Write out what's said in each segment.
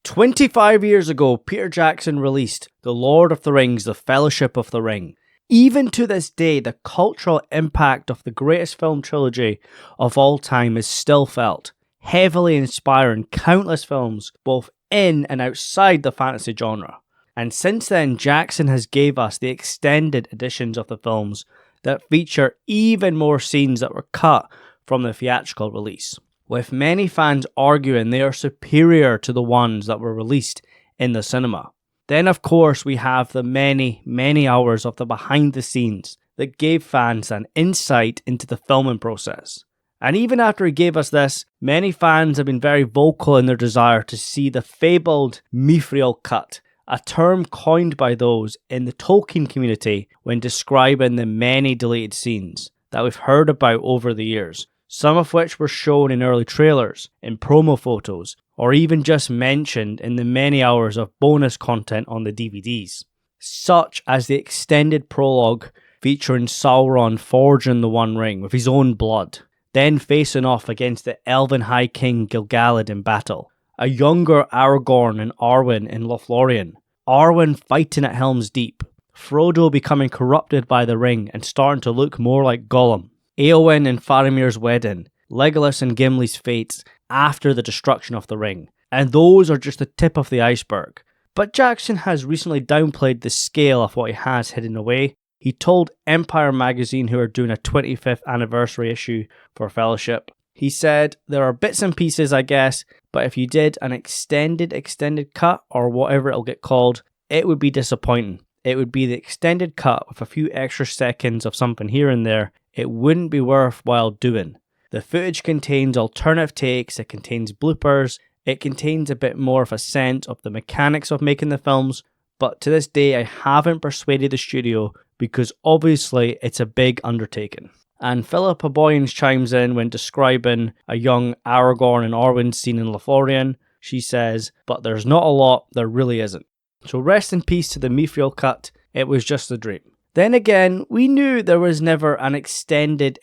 25 years ago, Peter Jackson released The Lord of the Rings, The Fellowship of the Ring. Even to this day, the cultural impact of the greatest film trilogy of all time is still felt, heavily inspiring countless films both in and outside the fantasy genre. And since then, Jackson has gave us the extended editions of the films that feature even more scenes that were cut from the theatrical release, with many fans arguing they are superior to the ones that were released in the cinema. Then of course we have the many hours of the behind the scenes that gave fans an insight into the filming process. And even after he gave us this, many fans have been very vocal in their desire to see the fabled mithril cut, a term coined by those in the Tolkien community when describing the many deleted scenes that we've heard about over the years, some of which were shown in early trailers, in promo photos, or even just mentioned in the many hours of bonus content on the DVDs, such as the extended prologue featuring Sauron forging the One Ring with his own blood, then facing off against the Elven High King Gil-galad in battle, a younger Aragorn and Arwen in Lothlorien, Arwen fighting at Helm's Deep, Frodo becoming corrupted by the ring and starting to look more like Gollum, Éowyn and Faramir's wedding, Legolas and Gimli's fates after the destruction of the ring, and those are just the tip of the iceberg. But Jackson has recently downplayed the scale of what he has hidden away. He told Empire magazine, who are doing a 25th anniversary issue for Fellowship, he said, "There are bits and pieces, I guess, but if you did an extended cut, or whatever it'll get called, it would be disappointing. It would be the extended cut with a few extra seconds of something here and there. It wouldn't be worthwhile doing. The footage contains alternative takes, it contains bloopers, it contains a bit more of a sense of the mechanics of making the films, but to this day I haven't persuaded the studio because obviously it's a big undertaking." And Philippa Boyens chimes in when describing a young Aragorn and Arwen scene in Lothlorien. She says, "But there's not a lot, there really isn't." So rest in peace to the mithril cut, it was just a dream. Then again, we knew there was never an extended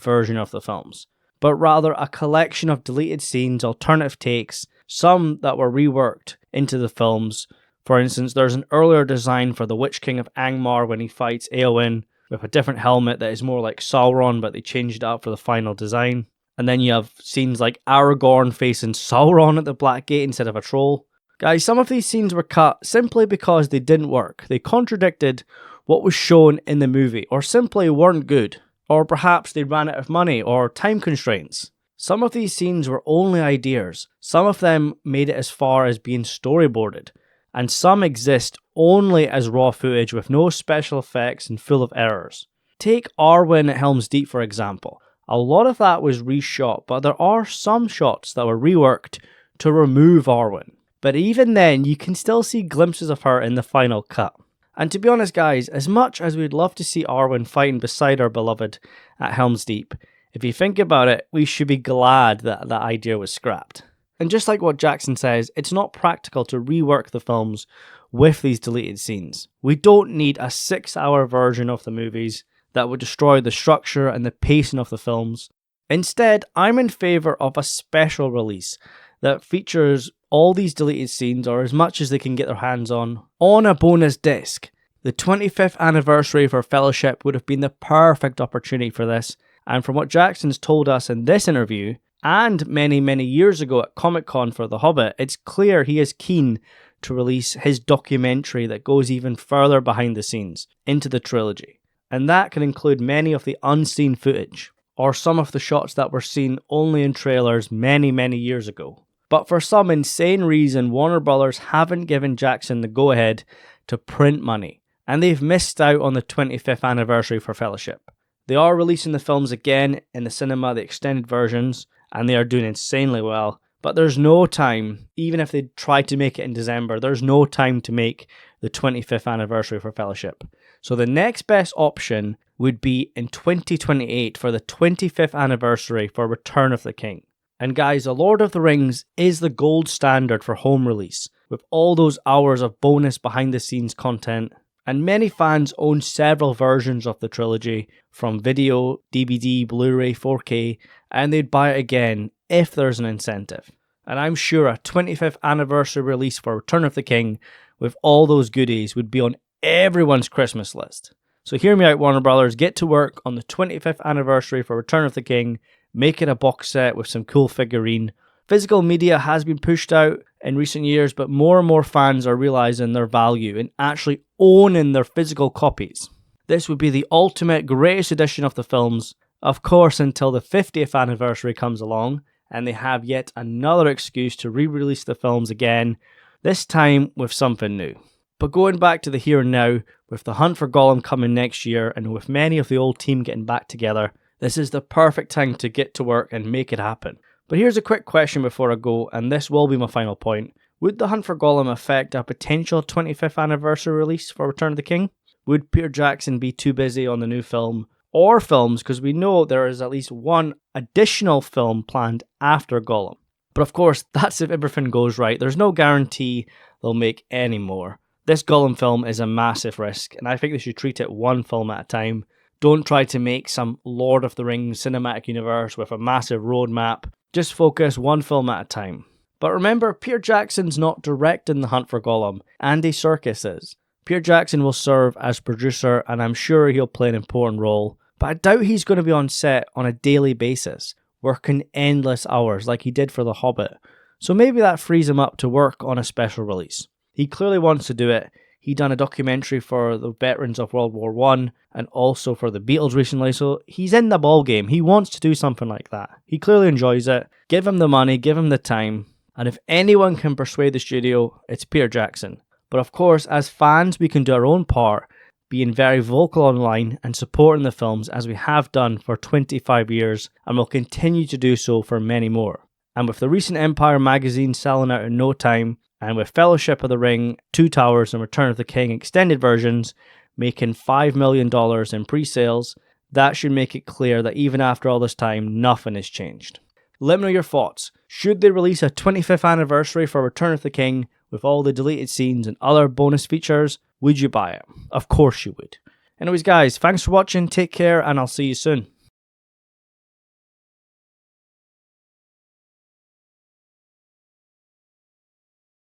version of the films, but rather a collection of deleted scenes, alternative takes, some that were reworked into the films. For instance, there's an earlier design for the Witch King of Angmar when he fights Éowyn with a different helmet that is more like Sauron, but they changed it up for the final design. And then you have scenes like Aragorn facing Sauron at the Black Gate instead of a troll. Guys, some of these scenes were cut simply because they didn't work. They contradicted what was shown in the movie, or simply weren't good, or perhaps they ran out of money or time constraints. Some of these scenes were only ideas, some of them made it as far as being storyboarded, and some exist only as raw footage with no special effects and full of errors. Take Arwen at Helm's Deep for example. A lot of that was reshot, but there are some shots that were reworked to remove Arwen. But even then, you can still see glimpses of her in the final cut. And to be honest guys, as much as we'd love to see Arwen fighting beside our beloved at Helm's Deep, if you think about it, we should be glad that that idea was scrapped. And just like what Jackson says, it's not practical to rework the films with these deleted scenes. We don't need a 6-hour version of the movies that would destroy the structure and the pacing of the films. Instead, I'm in favour of a special release that features all these deleted scenes, or as much as they can get their hands on a bonus disc. The 25th anniversary for Fellowship would have been the perfect opportunity for this, and from what Jackson's told us in this interview, and many years ago at Comic-Con for The Hobbit, it's clear he is keen to release his documentary that goes even further behind the scenes, into the trilogy. And that can include many of the unseen footage, or some of the shots that were seen only in trailers many years ago. But for some insane reason, Warner Brothers haven't given Jackson the go-ahead to print money, and they've missed out on the 25th anniversary for Fellowship. They are releasing the films again in the cinema, the extended versions, and they are doing insanely well, but there's no time, even if they tried to make it in December, there's no time to make the 25th anniversary for Fellowship. So the next best option would be in 2028 for the 25th anniversary for Return of the King. And guys, The Lord of the Rings is the gold standard for home release, with all those hours of bonus behind the scenes content, and many fans own several versions of the trilogy, from video, DVD, Blu-ray, 4K, and they'd buy it again if there's an incentive. And I'm sure a 25th anniversary release for Return of the King with all those goodies would be on everyone's Christmas list. So hear me out, Warner Brothers, get to work on the 25th anniversary for Return of the King, make it a box set with some cool figurine. Physical media has been pushed out in recent years, but more and more fans are realizing their value in actually owning their physical copies. This would be the ultimate greatest edition of the films, of course, until the 50th anniversary comes along, and they have yet another excuse to re-release the films again, this time with something new. But going back to the here and now, with The Hunt for Gollum coming next year, and with many of the old team getting back together, this is the perfect time to get to work and make it happen. But here's a quick question before I go, and this will be my final point. Would The Hunt for Gollum affect a potential 25th anniversary release for Return of the King? Would Peter Jackson be too busy on the new film or films, because we know there is at least one additional film planned after Gollum? But of course, that's if everything goes right. There's no guarantee they'll make any more. This Gollum film is a massive risk, and I think they should treat it one film at a time. Don't try to make some Lord of the Rings cinematic universe with a massive roadmap. Just focus one film at a time. But remember, Peter Jackson's not directing The Hunt for Gollum. Andy Serkis is. Peter Jackson will serve as producer, and I'm sure he'll play an important role. But I doubt he's going to be on set on a daily basis, working endless hours like he did for The Hobbit. So maybe that frees him up to work on a special release. He clearly wants to do it. He done a documentary for the veterans of World War I and also for the Beatles recently, so he's in the ballgame. He wants to do something like that. He clearly enjoys it. Give him the money, give him the time, and if anyone can persuade the studio, it's Peter Jackson. But of course, as fans, we can do our own part, being very vocal online and supporting the films as we have done for 25 years and will continue to do so for many more. And with the recent Empire magazine selling out in no time, and with Fellowship of the Ring, Two Towers and Return of the King extended versions making $5 million in pre-sales, that should make it clear that even after all this time, nothing has changed. Let me know your thoughts. Should they release a 25th anniversary for Return of the King with all the deleted scenes and other bonus features? Would you buy it? Of course you would. Anyways guys, thanks for watching, take care, and I'll see you soon.